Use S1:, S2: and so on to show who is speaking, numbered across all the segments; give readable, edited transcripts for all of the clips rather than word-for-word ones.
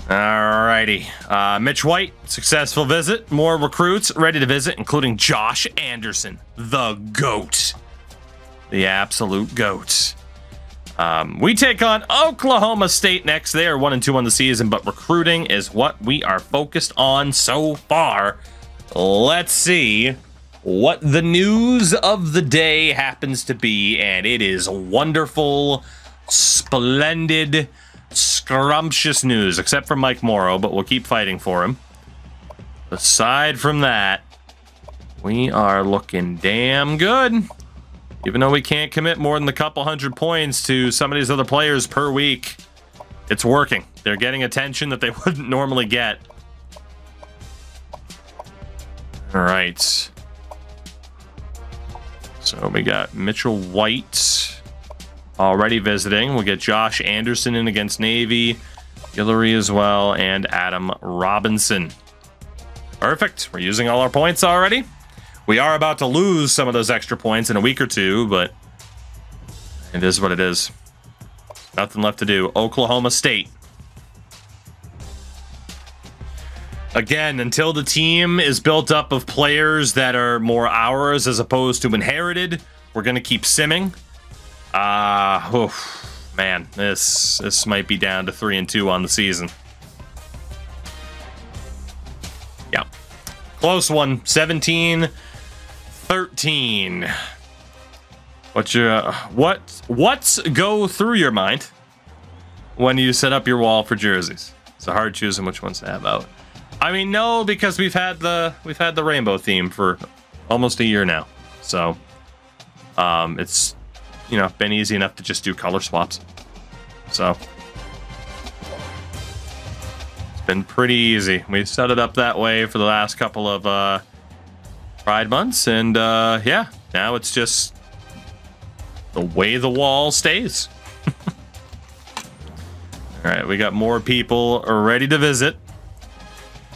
S1: Alrighty. Mitch White, successful visit. More recruits ready to visit, including Josh Anderson, the GOAT. The absolute GOAT. We take on Oklahoma State next. They are 1-2 on the season, but recruiting is what we are focused on so far. Let's see what the news of the day happens to be, and it is wonderful, splendid, scrumptious news, except for Mike Morrow, but we'll keep fighting for him. Aside from that, we are looking damn good. Even though we can't commit more than a couple hundred points to some of these other players per week, it's working. They're getting attention that they wouldn't normally get. All right. So we got Mitchell White already visiting. We'll get Josh Anderson in against Navy, Guillory as well, and Adam Robinson. Perfect. We're using all our points already. We are about to lose some of those extra points in a week or two, but it is what it is. Nothing left to do. Oklahoma State. Again, until the team is built up of players that are more ours as opposed to inherited, we're going to keep simming. Man, this might be down to 3-2 on the season. Yeah. Close one. 17-13. What's go through your mind when you set up your wall for jerseys? It's hard choosing which ones to have out. I mean, no, because we've had the rainbow theme for almost a year now, so it's been easy enough to just do color swaps. So it's been pretty easy. We set it up that way for the last couple of Pride months, and yeah, now it's just the way the wall stays. All right, we got more people ready to visit.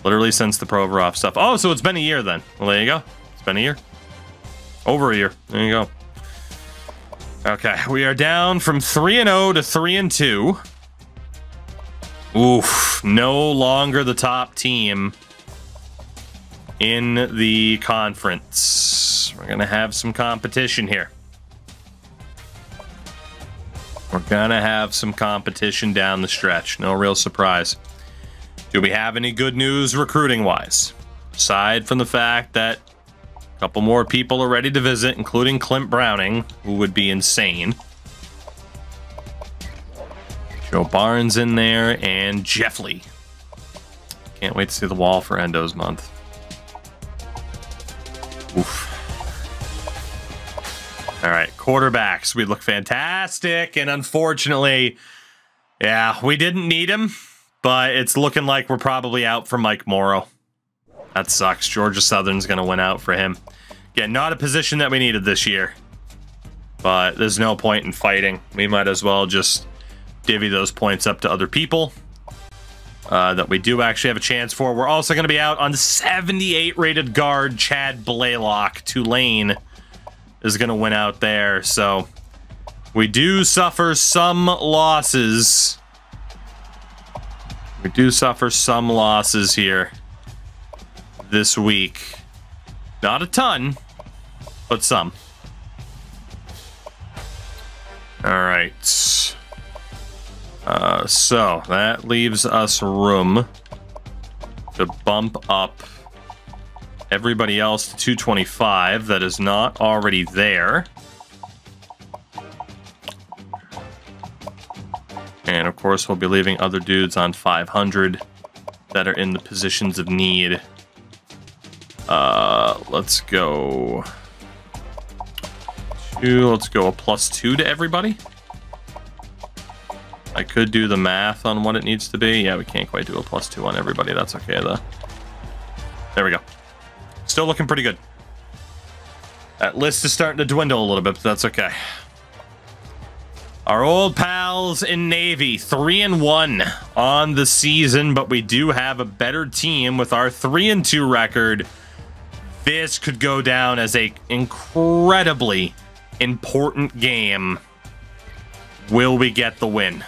S1: Literally since the Provorov stuff. Oh, so it's been a year then. Well, there you go. It's been a year. Over a year. There you go. Okay, we are down from 3-0 to 3-2. Oof, no longer the top team in the conference. We're gonna have some competition here. We're gonna have some competition down the stretch. No real surprise. Do we have any good news recruiting-wise? Aside from the fact that a couple more people are ready to visit, including Clint Browning, who would be insane. Joe Barnes in there, and Jeff Lee. Can't wait to see the wall for Endo's month. Oof. All right, quarterbacks. We look fantastic, and unfortunately, yeah, we didn't need him. But it's looking like we're probably out for Mike Morrow. That sucks. Georgia Southern's going to win out for him. Again, not a position that we needed this year. But there's no point in fighting. We might as well just divvy those points up to other people that we do actually have a chance for. We're also going to be out on 78 rated guard Chad Blaylock. Tulane is going to win out there. So we do suffer some losses. We do suffer some losses here this week. Not a ton, but some. All right. So that leaves us room to bump up everybody else to 225 that is not already there. And of course, we'll be leaving other dudes on 500 that are in the positions of need. Let's go a +2 to everybody. I could do the math on what it needs to be. Yeah, we can't quite do a +2 on everybody. That's okay, though. There we go. Still looking pretty good. That list is starting to dwindle a little bit, but that's okay. Our old pals in Navy, 3-1 on the season, but we do have a better team with our 3-2 record. This could go down as an incredibly important game. Will we get the win?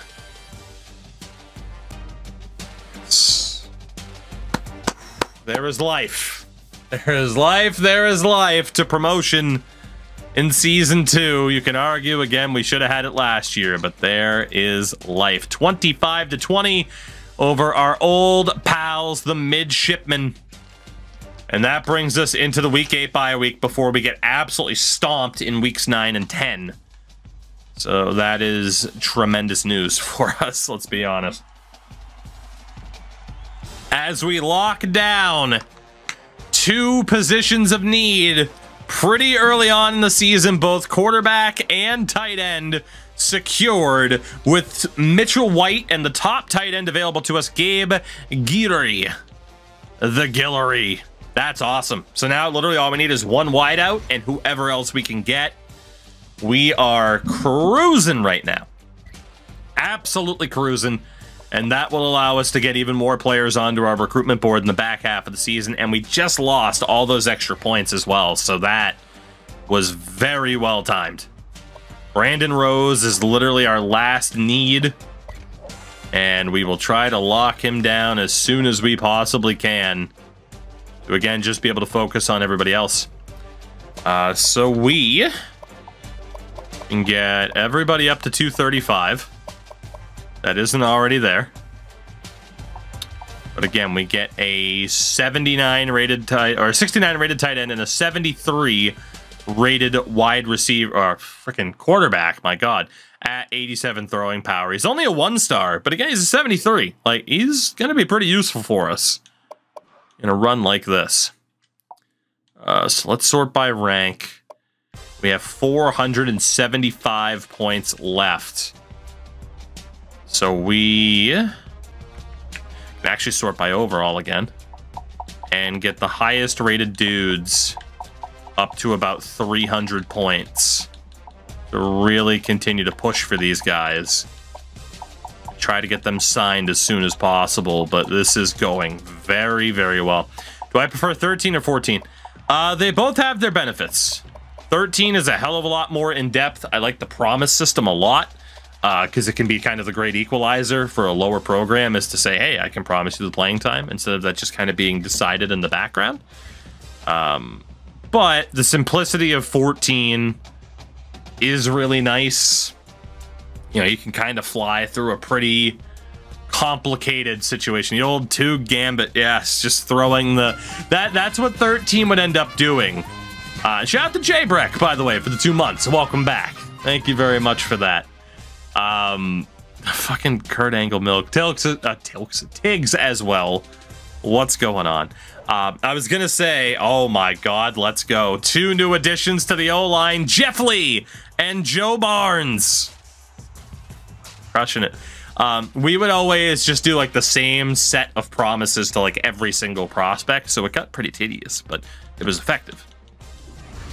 S1: There is life. There is life. There is life to promotion in Season 2. You can argue, again, we should have had it last year, but there is life. 25-20 over our old pals, the Midshipmen. And that brings us into the Week 8 bye week before we get absolutely stomped in Weeks 9 and 10. So that is tremendous news for us, let's be honest. As we lock down 2 positions of need pretty early on in the season, both quarterback and tight end secured, with Mitchell White and the top tight end available to us, Gabe Guillory. The Guillory. That's awesome. So now literally all we need is 1 wideout and whoever else we can get. We are cruising right now. Absolutely cruising. And that will allow us to get even more players onto our recruitment board in the back half of the season. And we just lost all those extra points as well. So that was very well timed. Brandon Rose is literally our last need. And we will try to lock him down as soon as we possibly can. To again, just be able to focus on everybody else. So we can get everybody up to 235. That isn't already there. But again, we get a 79 rated tight, or 69 rated tight end and a 73 rated wide receiver, or freaking quarterback, my God, at 87 throwing power. He's only a 1-star, but again, he's a 73. Like, he's going to be pretty useful for us in a run like this. So let's sort by rank. We have 475 points left. So we can actually sort by overall again and get the highest rated dudes up to about 300 points to really continue to push for these guys. Try to get them signed as soon as possible, but this is going very, very well. Do I prefer 13 or 14? They both have their benefits. 13 is a hell of a lot more in depth. I like the promise system a lot. Because it can be kind of the great equalizer for a lower program, is to say, hey, I can promise you the playing time, instead of that just kind of being decided in the background. But the simplicity of 14 is really nice. You know, you can kind of fly through a pretty complicated situation. The old 2 gambit, yes, just throwing the... That's what 13 would end up doing. Shout out to J-Breck, by the way, for the 2 months. Welcome back. Thank you very much for that. Fucking Kurt Angle Milk. Tiggs as well. What's going on? I was gonna say, oh my God, let's go. 2 new additions to the O-line, Jeff Lee and Joe Barnes. Crushing it. We would always just do like the same set of promises to like every single prospect, so it got pretty tedious, but it was effective.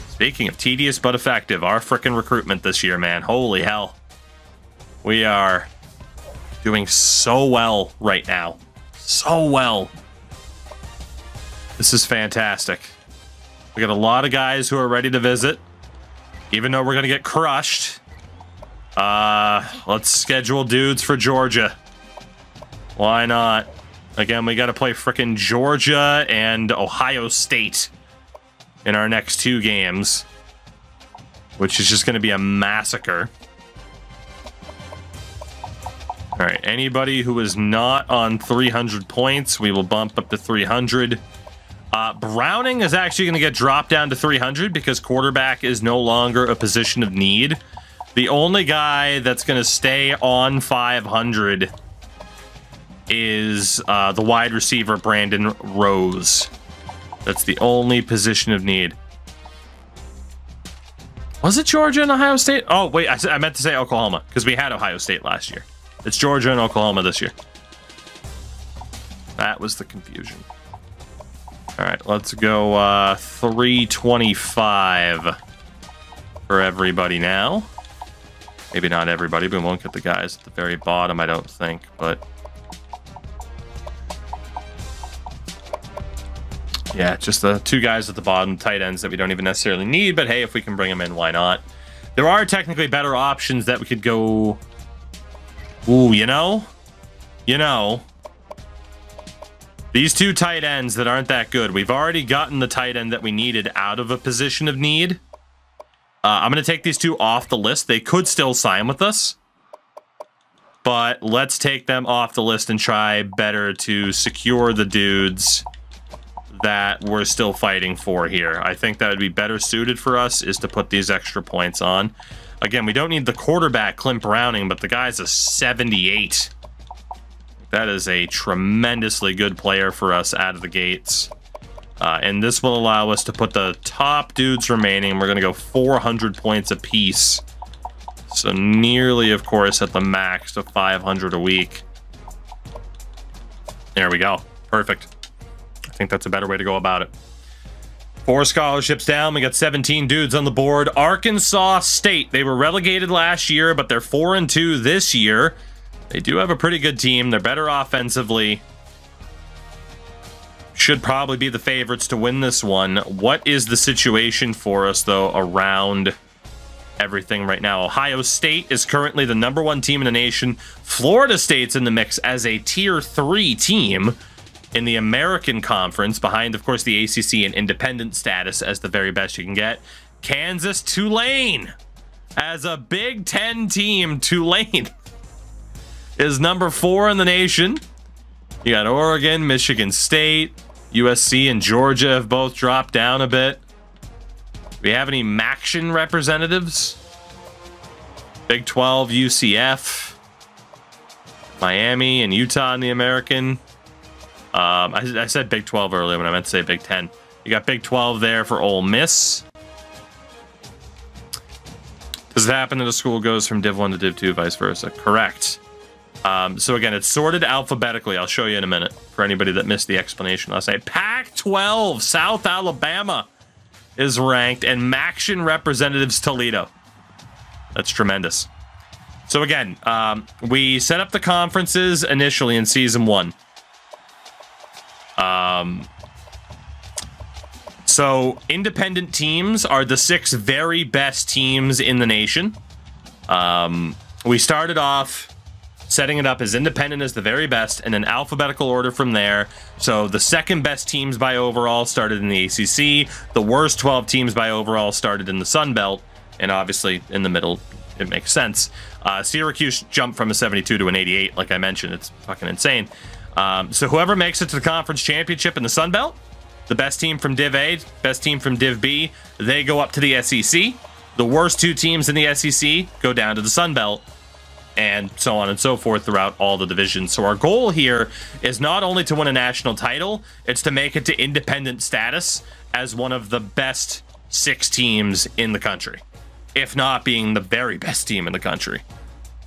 S1: Speaking of tedious but effective, our frickin' recruitment this year, man. Holy hell. We are doing so well right now. So well. This is fantastic. We got a lot of guys who are ready to visit, even though we're going to get crushed. Let's schedule dudes for Georgia. Why not? Again, we got to play frickin' Georgia and Ohio State in our next 2 games, which is just going to be a massacre. All right, anybody who is not on 300 points, we will bump up to 300. Browning is actually going to get dropped down to 300 because quarterback is no longer a position of need. The only guy that's going to stay on 500 is the wide receiver, Brandon Rose. That's the only position of need. Was it Georgia and Ohio State? Oh, wait, I meant to say Oklahoma, because we had Ohio State last year. It's Georgia and Oklahoma this year. That was the confusion. All right, let's go 325 for everybody now. Maybe not everybody, but we won't get the guys at the very bottom, I don't think, but... yeah, just the 2 guys at the bottom, tight ends that we don't even necessarily need, but hey, if we can bring them in, why not? There are technically better options that we could go... ooh, you know, These two tight ends that aren't that good. We've already gotten the tight end that we needed out of a position of need. I'm going to take these two off the list. They could still sign with us. But let's take them off the list and try better to secure the dudes that we're still fighting for here. I think that would be better suited for us is to put these extra points on. Again, we don't need the quarterback, Clint Browning, but the guy's a 78. That is a tremendously good player for us out of the gates. And this will allow us to put the top dudes remaining. We're going to go 400 points apiece. So nearly, of course, at the max of 500 a week. There we go. Perfect. I think that's a better way to go about it. 4 scholarships down. We got 17 dudes on the board. Arkansas State. They were relegated last year, but they're 4-2 this year. They do have a pretty good team. They're better offensively. Should probably be the favorites to win this one. What is the situation for us, though, around everything right now? Ohio State is currently the #1 team in the nation. Florida State's in the mix as a Tier 3 team in the American Conference, behind, of course, the ACC and independent status as the very best you can get. Kansas, Tulane. As a Big Ten team, Tulane is #4 in the nation. You got Oregon, Michigan State, USC, and Georgia have both dropped down a bit. Do we have any MACtion representatives? Big 12, UCF, Miami, and Utah in the American. I said Big 12 earlier when I meant to say Big 10. You got Big 12 there for Ole Miss. Does it happen that a school goes from Div 1 to Div 2, vice versa? Correct. So again, it's sorted alphabetically. I'll show you in a minute for anybody that missed the explanation last night. Pac-12, South Alabama is ranked, and MACtion representatives Toledo. That's tremendous. So again, we set up the conferences initially in Season 1. So independent teams are the 6 very best teams in the nation. We started off setting it up as independent as the very best, and then alphabetical order from there. So the second best teams by overall started in the ACC. The worst 12 teams by overall started in the Sun Belt, and obviously in the middle, it makes sense. Syracuse jumped from a 72 to an 88, like I mentioned. It's fucking insane. So whoever makes it to the conference championship in the Sun Belt, the best team from Div A, best team from Div B, they go up to the SEC. The worst 2 teams in the SEC go down to the Sun Belt, and so on and so forth throughout all the divisions. So our goal here is not only to win a national title, it's to make it to independent status as one of the best 6 teams in the country, if not being the very best team in the country.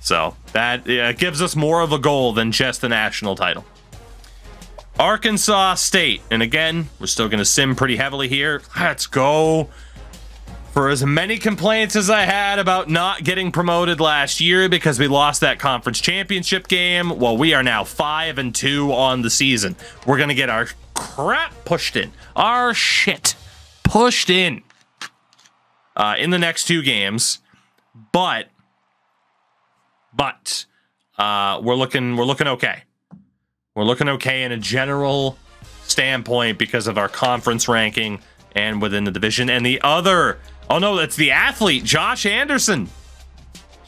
S1: So that gives us more of a goal than just the national title. Arkansas State, and again, we're still going to sim pretty heavily here. Let's go. For as many complaints as I had about not getting promoted last year because we lost that conference championship game, well, we are now 5-2 on the season. We're going to get our crap pushed in. Our shit pushed in the next 2 games. But we're looking okay. We're looking okay in a general standpoint because of our conference ranking and within the division. And the other, oh no, that's the athlete, Josh Anderson.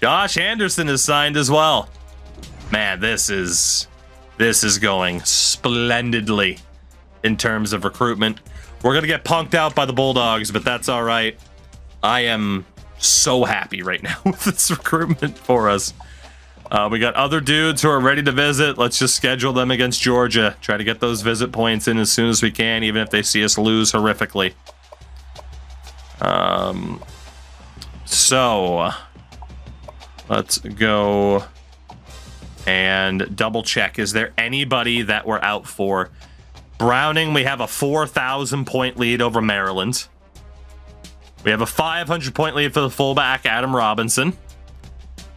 S1: Josh Anderson is signed as well. Man, this is going splendidly in terms of recruitment. We're gonna get punked out by the Bulldogs, but that's all right. I am so happy right now with this recruitment for us. We got other dudes who are ready to visit. Let's just schedule them against Georgia. Try to get those visit points in as soon as we can, even if they see us lose horrifically. So let's go and double check. Is there anybody that we're out for? Browning, we have a 4,000 point lead over Maryland. We have a 500 point lead for the fullback, Adam Robinson.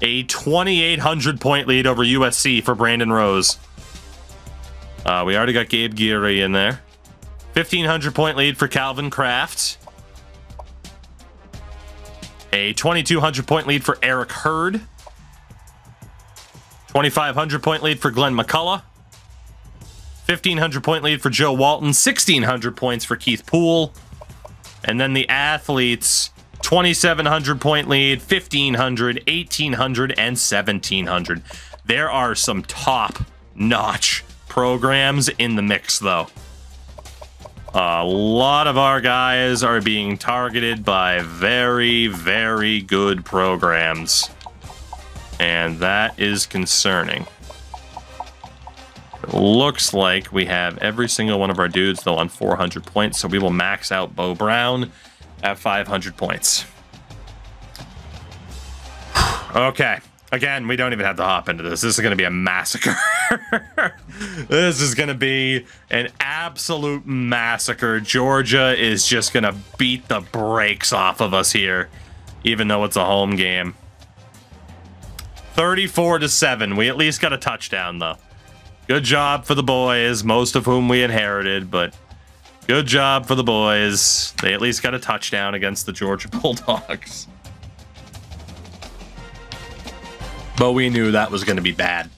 S1: A 2,800 point lead over USC for Brandon Rose. We already got Gabe Geary in there. 1,500 point lead for Calvin Kraft. A 2,200 point lead for Eric Hurd. 2,500 point lead for Glenn McCullough. 1,500 point lead for Joe Walton, 1,600 points for Keith Poole. And then the athletes, 2,700 point lead, 1,500, 1,800, and 1,700. There are some top-notch programs in the mix, though. A lot of our guys are being targeted by very, very good programs. And that is concerning. It looks like we have every single one of our dudes, though, on 400 points. So we will max out Bo Brown at 500 points. Okay. Again, we don't even have to hop into this. This is going to be a massacre. This is going to be an absolute massacre. Georgia is just going to beat the brakes off of us here, even though it's a home game. 34-7. We at least got a touchdown, though. Good job for the boys, most of whom we inherited, but good job for the boys. They at least got a touchdown against the Georgia Bulldogs. But we knew that was going to be bad.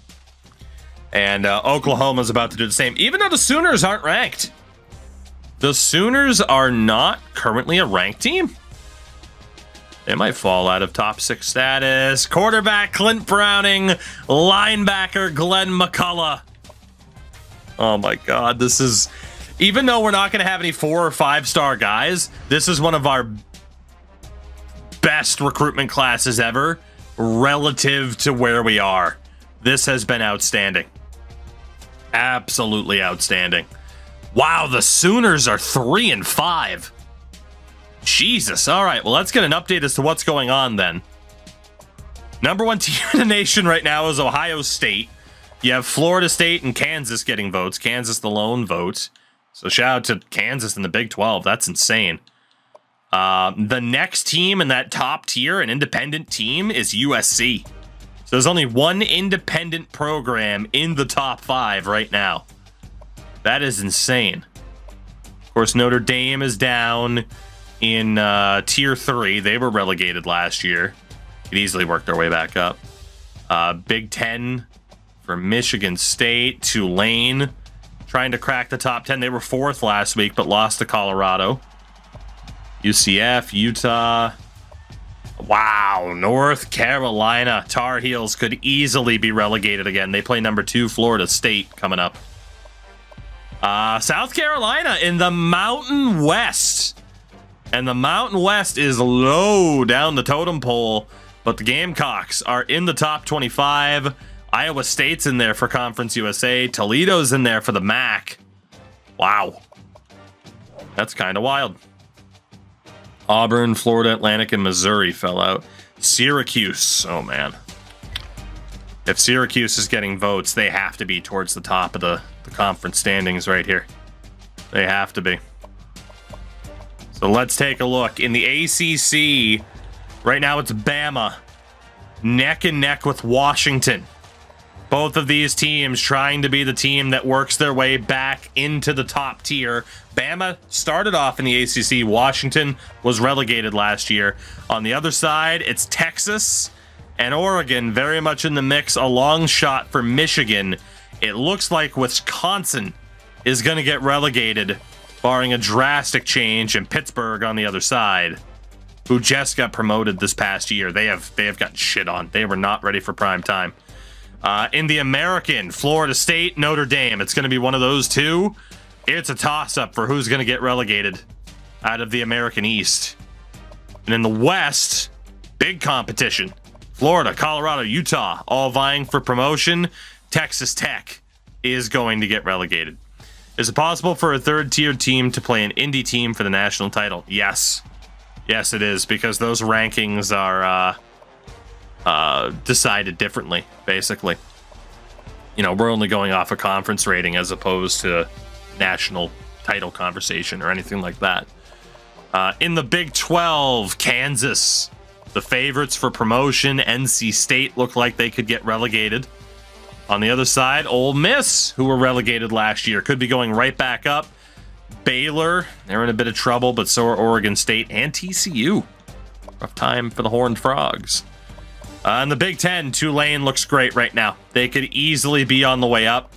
S1: And Oklahoma's about to do the same, even though the Sooners aren't ranked. The Sooners are not currently a ranked team. They might fall out of top 6 status. Quarterback Clint Browning, linebacker Glenn McCullough. Oh my God, this is, even though we're not going to have any 4 or 5-star guys, this is one of our best recruitment classes ever relative to where we are. This has been outstanding. Absolutely outstanding. Wow, the Sooners are 3-5. Jesus. All right, well, let's get an update as to what's going on then. Number 1 team in the nation right now is Ohio State. You have Florida State and Kansas getting votes. Kansas the lone vote. So shout out to Kansas in the Big 12. That's insane. The next team in that top tier, an independent team, is USC. So there's only one independent program in the top 5 right now. That is insane. Of course, Notre Dame is down in tier 3. They were relegated last year. Could easily work their way back up. Big 10 for Michigan State. Tulane trying to crack the top 10. They were 4th last week, but lost to Colorado. UCF, Utah. Wow, North Carolina Tar Heels could easily be relegated again. They play number 2 Florida State coming up. South Carolina in the Mountain West. And the Mountain West is low down the totem pole, but the Gamecocks are in the top 25. Iowa State's in there for Conference USA. Toledo's in there for the MAC. Wow. That's kind of wild. Auburn, Florida Atlantic, and Missouri fell out. Syracuse. Oh, man. If Syracuse is getting votes, they have to be towards the top of the conference standings right here. They have to be. So let's take a look. In the ACC, right now it's Bama neck and neck with Washington. Both of these teams trying to be the team that works their way back into the top tier. Bama started off in the ACC. Washington was relegated last year. On the other side, it's Texas and Oregon very much in the mix. A long shot for Michigan. It looks like Wisconsin is going to get relegated, barring a drastic change, and Pittsburgh on the other side, who just got promoted this past year. They have gotten shit on. They were not ready for prime time. In the American, Florida State, Notre Dame. It's going to be one of those two. It's a toss-up for who's going to get relegated out of the American East. And in the West, big competition. Florida, Colorado, Utah, all vying for promotion. Texas Tech is going to get relegated. Is it possible for a third-tier team to play an indie team for the national title? Yes. Yes, it is, because those rankings are decided differently, basically. You know, we're only going off a conference rating as opposed to national title conversation or anything like that. In the Big 12, Kansas, the favorites for promotion. NC State look like they could get relegated. On the other side, Ole Miss, who were relegated last year, could be going right back up. Baylor, they're in a bit of trouble, but so are Oregon State and TCU. Rough time for the Horned Frogs. In the Big 10, Tulane looks great right now. They could easily be on the way up.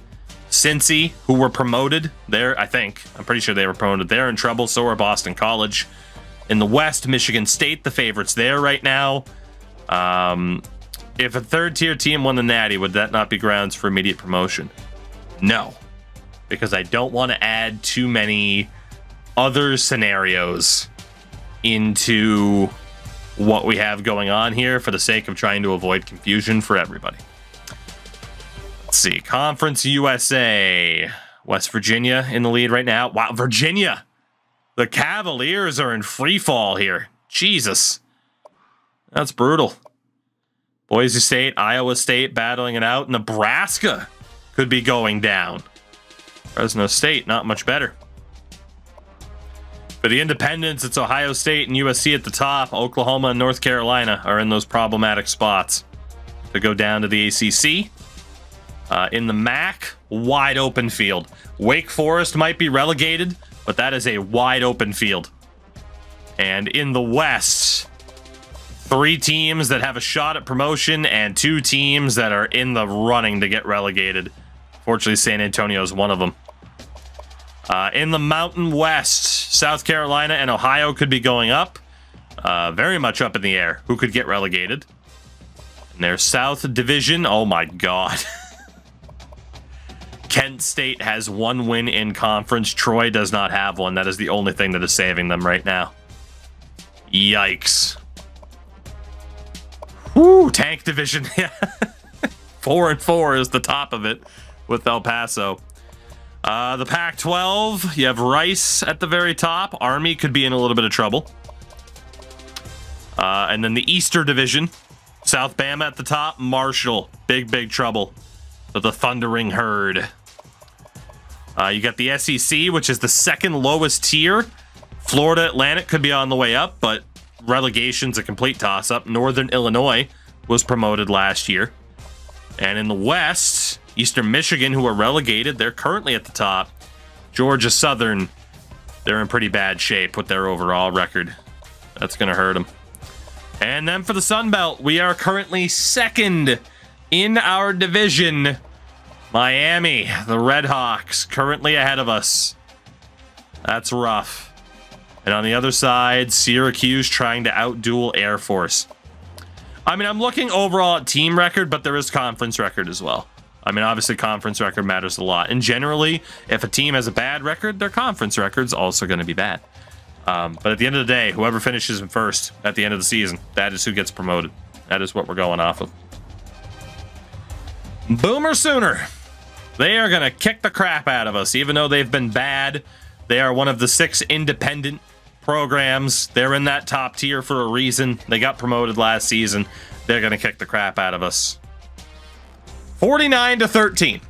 S1: Cincy, who were promoted, I'm pretty sure they were promoted. They're in trouble. So are Boston College. In the West, Michigan State, the favorites there right now. If a third-tier team won the Natty, would that not be grounds for immediate promotion? No, because I don't want to add too many other scenarios into what we have going on here for the sake of trying to avoid confusion for everybody. Let's see. Conference USA. West Virginia in the lead right now. Wow, Virginia. The Cavaliers are in free fall here. Jesus. That's brutal. Boise State, Iowa State battling it out. Nebraska could be going down. Fresno State, not much better. For the independents, it's Ohio State and USC at the top. Oklahoma and North Carolina are in those problematic spots to go down to the ACC. In the MAC, wide open field. Wake Forest might be relegated, but that is a wide open field. And in the West, 3 teams that have a shot at promotion and 2 teams that are in the running to get relegated. Fortunately, San Antonio is one of them. In the Mountain West, South Carolina and Ohio could be going up. Very much up in the air. Who could get relegated? In their South Division, oh my God. Kent State has 1 win in conference. Troy does not have one. That is the only thing that is saving them right now. Yikes. Woo, Tank Division. 4-4 is the top of it with El Paso. The Pac-12, you have Rice at the very top. Army could be in a little bit of trouble. And then the Easter Division, South Bama at the top. Marshall, big trouble for the Thundering Herd. You got the SEC, which is the second lowest tier. Florida Atlantic could be on the way up, but relegation's a complete toss-up. Northern Illinois was promoted last year. And in the West, Eastern Michigan, who are relegated, they're currently at the top. Georgia Southern, they're in pretty bad shape with their overall record. That's going to hurt them. And then for the Sun Belt, we are currently second in our division. Miami, the Red Hawks, currently ahead of us. That's rough. And on the other side, Syracuse trying to outduel Air Force. I mean, I'm looking overall at team record, but there is conference record as well. I mean, obviously, conference record matters a lot. And generally, if a team has a bad record, their conference record's also going to be bad. But at the end of the day, whoever finishes in first at the end of the season, that is who gets promoted. That is what we're going off of. Boomer Sooner. They are going to kick the crap out of us, even though they've been bad. They are one of the 6 independent programs. They're in that top tier for a reason. They got promoted last season. They're going to kick the crap out of us. 49-13.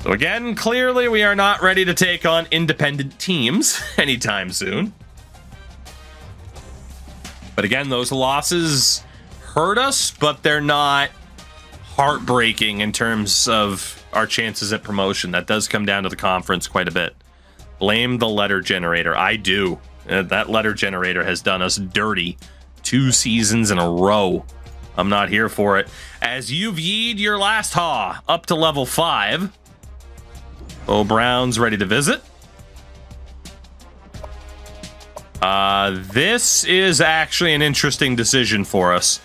S1: So again, clearly we are not ready to take on independent teams anytime soon. But again, those losses hurt us, but they're not heartbreaking in terms of our chances at promotion. That does come down to the conference quite a bit. Blame the letter generator. I do. That letter generator has done us dirty 2 seasons in a row. I'm not here for it. As you've yeed your last haw up to level 5. Bo Brown's ready to visit. This is actually an interesting decision for us.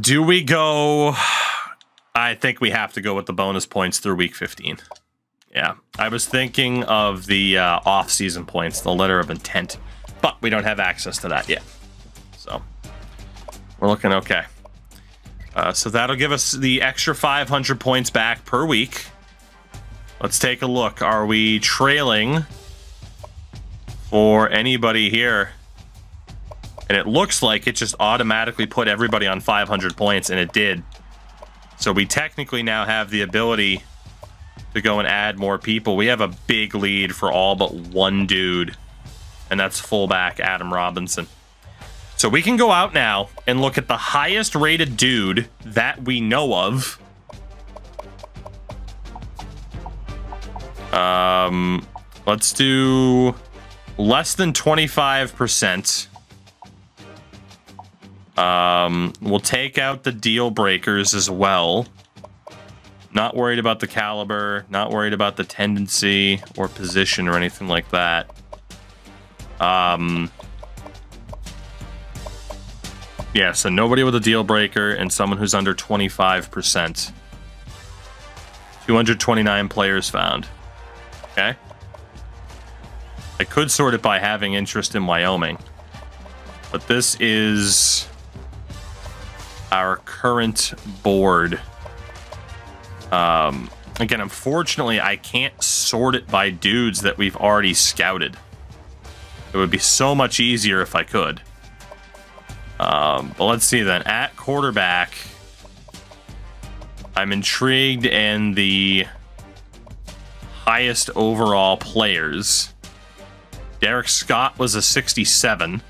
S1: Do we go? I think we have to go with the bonus points through week 15. Yeah, I was thinking of the off-season points, the letter of intent, but we don't have access to that yet. So we're looking okay. So that'll give us the extra 500 points back per week. Let's take a look. Are we trailing for anybody here? And it looks like it just automatically put everybody on 500 points, and it did. So we technically now have the ability to go and add more people. We have a big lead for all but one dude, and that's fullback Adam Robinson. So we can go out now and look at the highest rated dude that we know of. Let's do less than 25%. We'll take out the deal breakers as well. Not worried about the caliber, not worried about the tendency or position or anything like that. Yeah, so nobody with a deal breaker and someone who's under 25%. 229 players found. Okay. I could sort it by having interest in Wyoming. But this is our current board. Again, unfortunately, I can't sort it by dudes that we've already scouted. It would be so much easier if I could. But let's see then. At quarterback, I'm intrigued in the highest overall players. Derek Scott was a 67.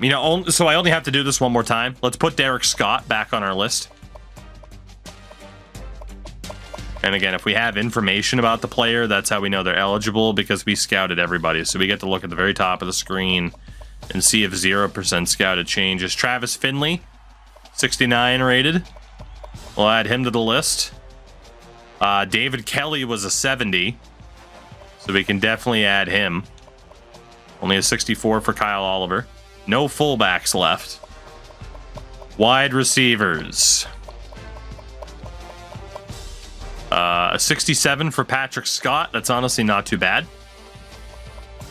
S1: You know, so I only have to do this one more time. Let's put Derek Scott back on our list. And again, if we have information about the player, that's how we know they're eligible, because we scouted everybody. So we get to look at the very top of the screen and see if 0% scouted changes. Travis Finley, 69 rated. We'll add him to the list. David Kelly was a 70. So we can definitely add him. Only a 64 for Kyle Oliver. No fullbacks left. Wide receivers. A 67 for Patrick Scott. That's honestly not too bad.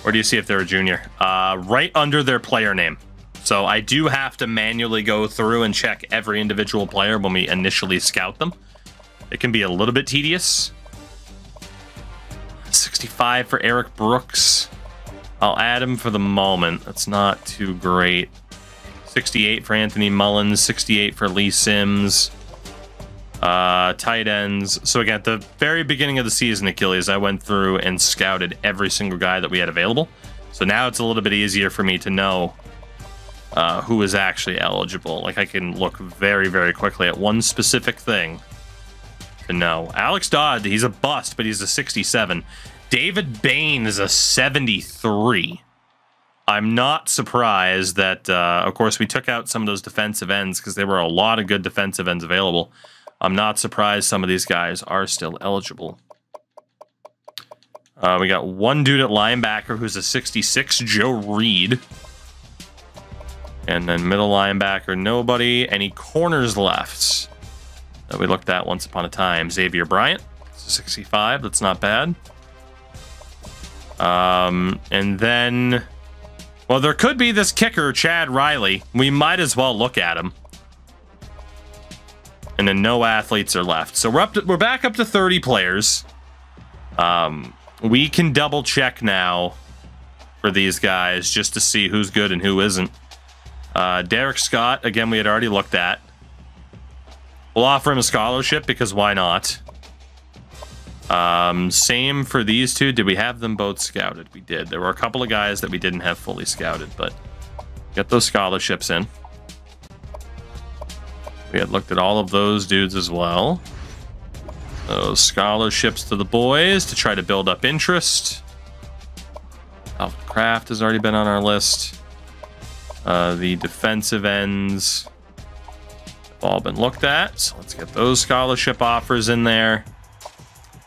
S1: Where do you see if they're a junior? Right under their player name. So I do have to manually go through and check every individual player when we initially scout them. It can be a little bit tedious. 65 for Eric Brooks. I'll add him for the moment. That's not too great. 68 for Anthony Mullins. 68 for Lee Sims. Tight ends. So again, at the very beginning of the season, Achilles, I went through and scouted every single guy that we had available. So now it's a little bit easier for me to know who is actually eligible. Like, I can look very, very quickly at one specific thing to know. Alex Dodd, he's a bust, but he's a 67. David Bain is a 73. I'm not surprised that, of course, we took out some of those defensive ends because there were a lot of good defensive ends available. I'm not surprised some of these guys are still eligible. We got one dude at linebacker who's a 66, Joe Reed. And then middle linebacker, nobody. Any corners left that we looked at once upon a time? Xavier Bryant, 65. That's not bad. And then, well, there could be this kicker, Chad Riley. We might as well look at him. And then no athletes are left. So we're back up to 30 players. We can double check now for these guys just to see who's good and who isn't. Derek Scott, again, we had already looked at. We'll offer him a scholarship because why not? Same for these two. Did we have them both scouted? We did. There were a couple of guys that we didn't have fully scouted, but get those scholarships in. We had looked at all of those dudes as well. Those scholarships to the boys to try to build up interest. Alvin Kraft has already been on our list. The defensive ends have all been looked at. So let's get those scholarship offers in there.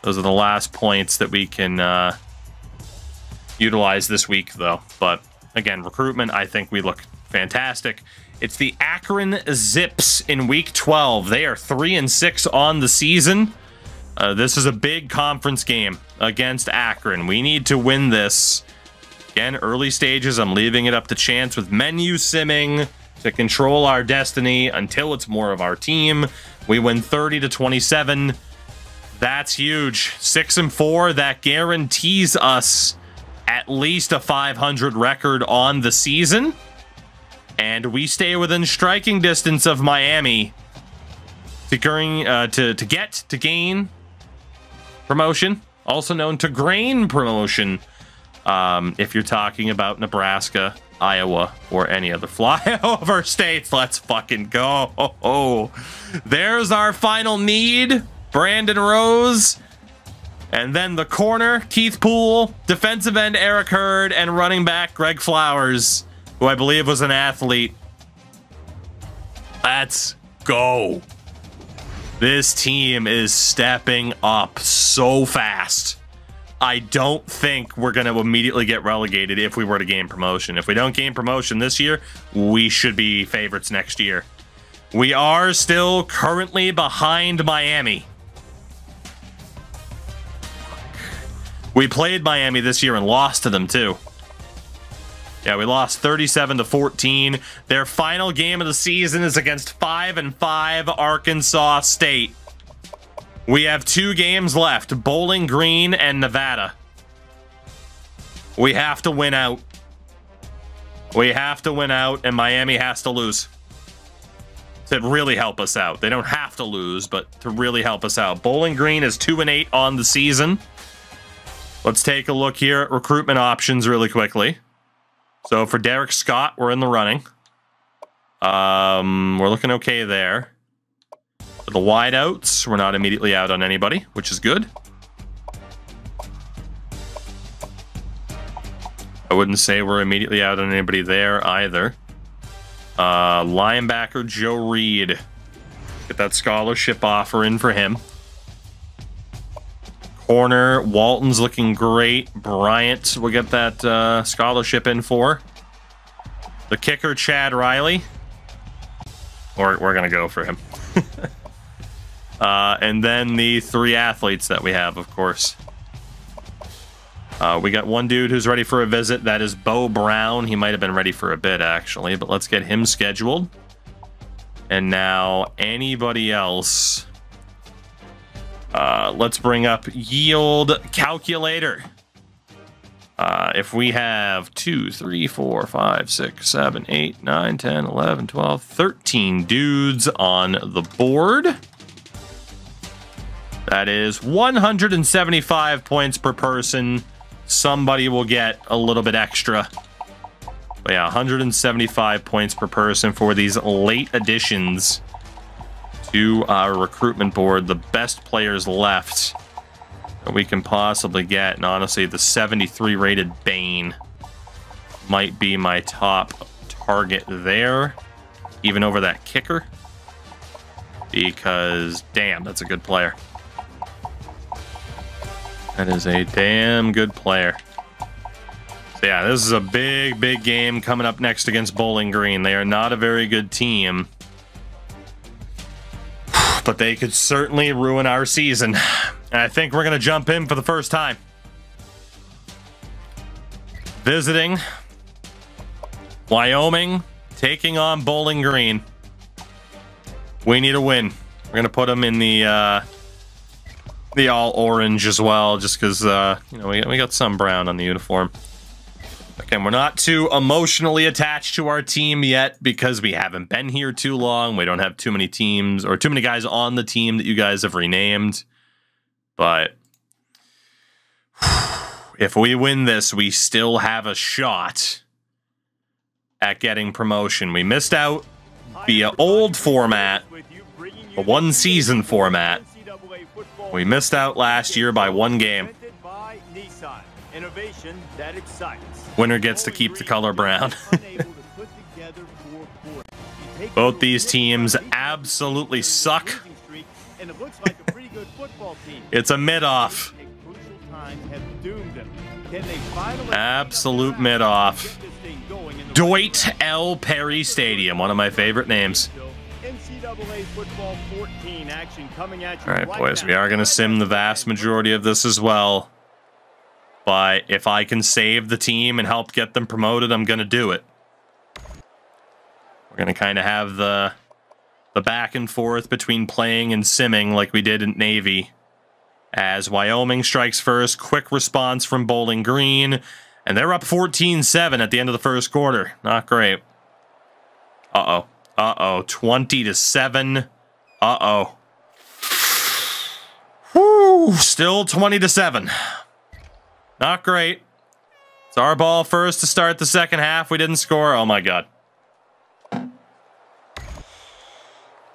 S1: Those are the last points that we can utilize this week, though. But again, recruitment, I think we look fantastic. It's the Akron Zips in week 12. They are 3-6 on the season. This is a big conference game against Akron. We need to win this. Again, early stages, I'm leaving it up to chance with menu simming to control our destiny until it's more of our team. We win 30-27. That's huge. 6-4, that guarantees us at least a 500 record on the season. And we stay within striking distance of Miami to gain promotion, also known to grain promotion. If you're talking about Nebraska, Iowa, or any other flyover states, let's fucking go. Oh, there's our final need. Brandon Rose. And then the corner, Keith Poole. Defensive end, Eric Hurd. And running back, Greg Flowers. who I believe was an athlete. Let's go. This team is stepping up so fast. I don't think we're going to immediately get relegated if we were to gain promotion. If we don't gain promotion this year, we should be favorites next year. We are still currently behind Miami. We played Miami this year and lost to them too. Yeah, we lost 37-14. Their final game of the season is against 5-5 Arkansas State. We have 2 games left, Bowling Green and Nevada. We have to win out. We have to win out, and Miami has to lose to really help us out. They don't have to lose, but to really help us out. Bowling Green is 2-8 on the season. Let's take a look here at recruitment options really quickly. So for Derek Scott, we're in the running. We're looking okay there. For the wideouts, we're not immediately out on anybody, which is good. I wouldn't say we're immediately out on anybody there either. Linebacker Joe Reed. Get that scholarship offer in for him. Corner, Walton's looking great. Bryant, we'll get that scholarship in for. The kicker, Chad Riley. We're going to go for him. And then the 3 athletes that we have, of course. We got one dude who's ready for a visit. That is Bo Brown. He might have been ready for a bit, actually. But let's get him scheduled. And now anybody else... let's bring up yield calculator. If we have 2, 3, 4, 5, 6, 7, 8, 9, 10, 11, 12, 13 dudes on the board. That is 175 points per person. Somebody will get a little bit extra. But yeah, 175 points per person for these late additions to our recruitment board. The best players left that we can possibly get. And honestly, the 73 rated Bane might be my top target there, even over that kicker, because damn, that's a good player. That is a damn good player. So yeah, this is a big game coming up next against Bowling Green. They are not a very good team, but they could certainly ruin our season. And I think we're going to jump in for the first time. Visiting Wyoming, taking on Bowling Green. We need a win. We're going to put them in the all orange as well, just because you know, we got some brown on the uniform. Again, we're not too emotionally attached to our team yet because we haven't been here too long. We don't have too many teams or too many guys on the team that you guys have renamed. But if we win this, we still have a shot at getting promotion. We missed out via old format, a one-season format. We missed out last year by 1 game. Winner gets to keep the color brown. Both these teams absolutely suck. It's a mid-off. Absolute mid-off. Dwight L. Perry Stadium, one of my favorite names. Alright, boys, we are going to sim the vast majority of this as well. But if I can save the team and help get them promoted, I'm going to do it. We're going to kind of have the back and forth between playing and simming like we did in Navy. As Wyoming strikes first, quick response from Bowling Green. And they're up 14-7 at the end of the first quarter. Not great. Uh-oh. Uh-oh. 20-7. Uh-oh. Whew. Still 20-7. Not great. It's our ball first to start the second half. We didn't score. Oh, my God.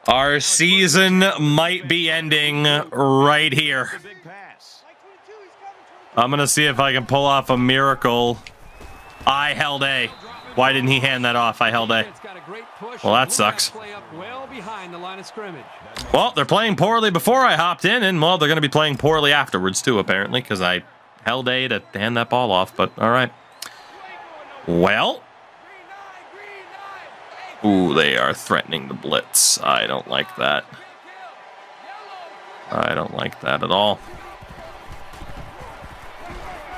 S1: Our season might be ending right here. I'm going to see if I can pull off a miracle. I held A. Why didn't he hand that off? I held A. Well, that sucks. Well, they're playing poorly before I hopped in, and, well, they're going to be playing poorly afterwards, too, apparently, because I held A to hand that ball off, but all right. Well. Ooh, they are threatening the blitz. I don't like that. I don't like that at all.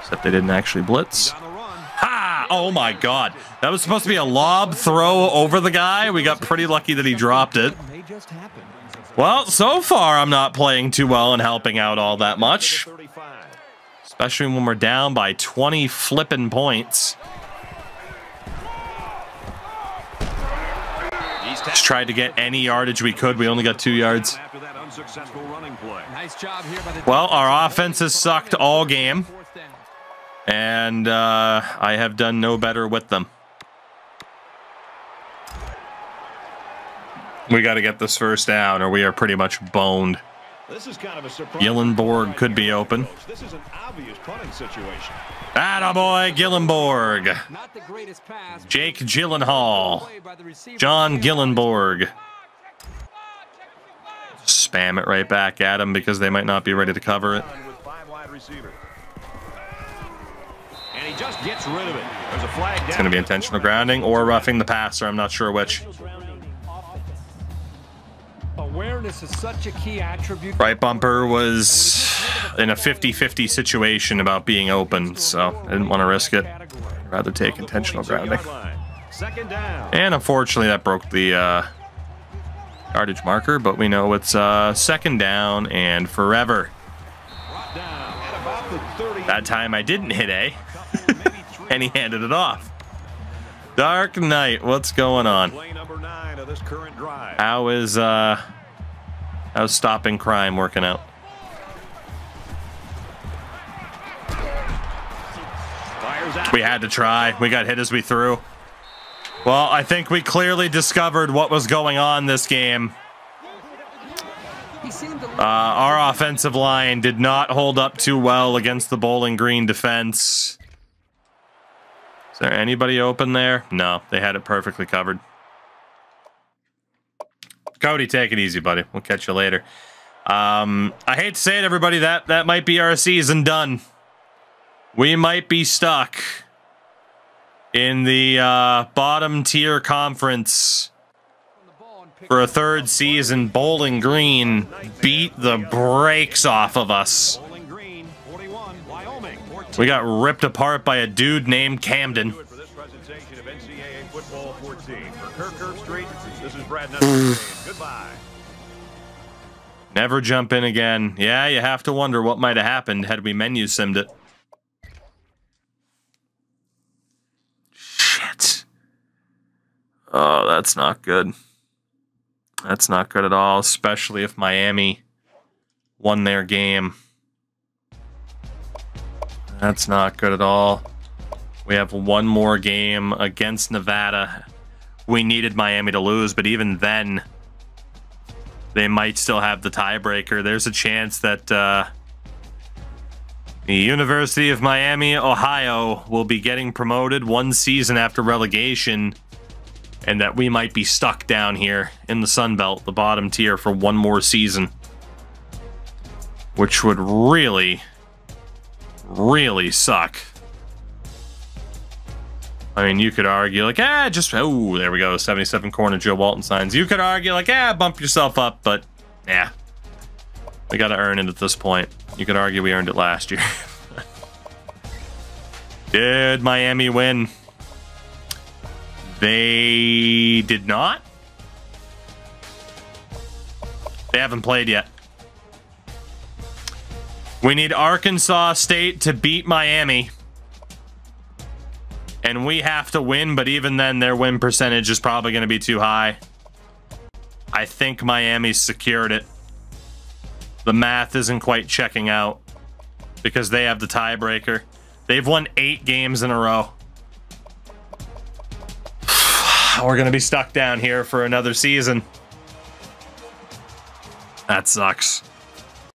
S1: Except they didn't actually blitz. Ha! Oh my god. That was supposed to be a lob throw over the guy. We got pretty lucky that he dropped it. Well, so far I'm not playing too well and helping out all that much. Especially when we're down by 20 flippin' points. Just tried to get any yardage we could. We only got 2 yards. Well, our offense has sucked all game. And I have done no better with them. We got to get this first down, or we are pretty much boned.
S2: This is kind of a surprise.
S1: Gillenborg could be open.
S2: This is an obvious punting situation.
S1: Attaboy, Gillenborg. Jake Gyllenhaal. John Gillenborg. Spam it right back at him because they might not be ready to cover it.
S2: And he just gets rid of it. There's a flag down.
S1: It's going to be intentional grounding or roughing the passer. I'm not sure which.
S3: Awareness is such a key attribute.
S1: Right bumper was in a 50-50 situation about being open, so I didn't want to risk it. I'd rather take intentional grounding. And unfortunately, that broke the yardage marker, but we know it's second down and forever. That time I didn't hit A, and he handed it off. Dark Knight, what's going on? How's stopping crime working out? We had to try. We got hit as we threw. Well, I think we clearly discovered what was going on this game. Our offensive line did not hold up too well against the Bowling Green defense. Is there anybody open there? No, they had it perfectly covered. Cody, take it easy, buddy. We'll catch you later. I hate to say it, everybody, that might be our season done. We might be stuck in the bottom tier conference for a third season. Bowling Green beat the brakes off of us. We got ripped apart by a dude named Camden. Never jump in again. Yeah, you have to wonder what might have happened had we menu simmed it. Shit. Oh, that's not good. That's not good at all, especially if Miami won their game. That's not good at all. We have one more game against Nevada. We needed Miami to lose, but even then, they might still have the tiebreaker. There's a chance that the University of Miami, Ohio, will be getting promoted one season after relegation, and that we might be stuck down here in the Sun Belt, the bottom tier, for one more season, which would really, really suck. I mean, you could argue, like, oh, there we go, 77 corner Joe Walton signs. You could argue, like, bump yourself up, but, yeah. We got to earn it at this point. You could argue we earned it last year. Did Miami win? They did not. They haven't played yet. We need Arkansas State to beat Miami. And we have to win, but even then, their win percentage is probably going to be too high. I think Miami's secured it. The math isn't quite checking out because they have the tiebreaker. They've won 8 games in a row. We're going to be stuck down here for another season. That sucks.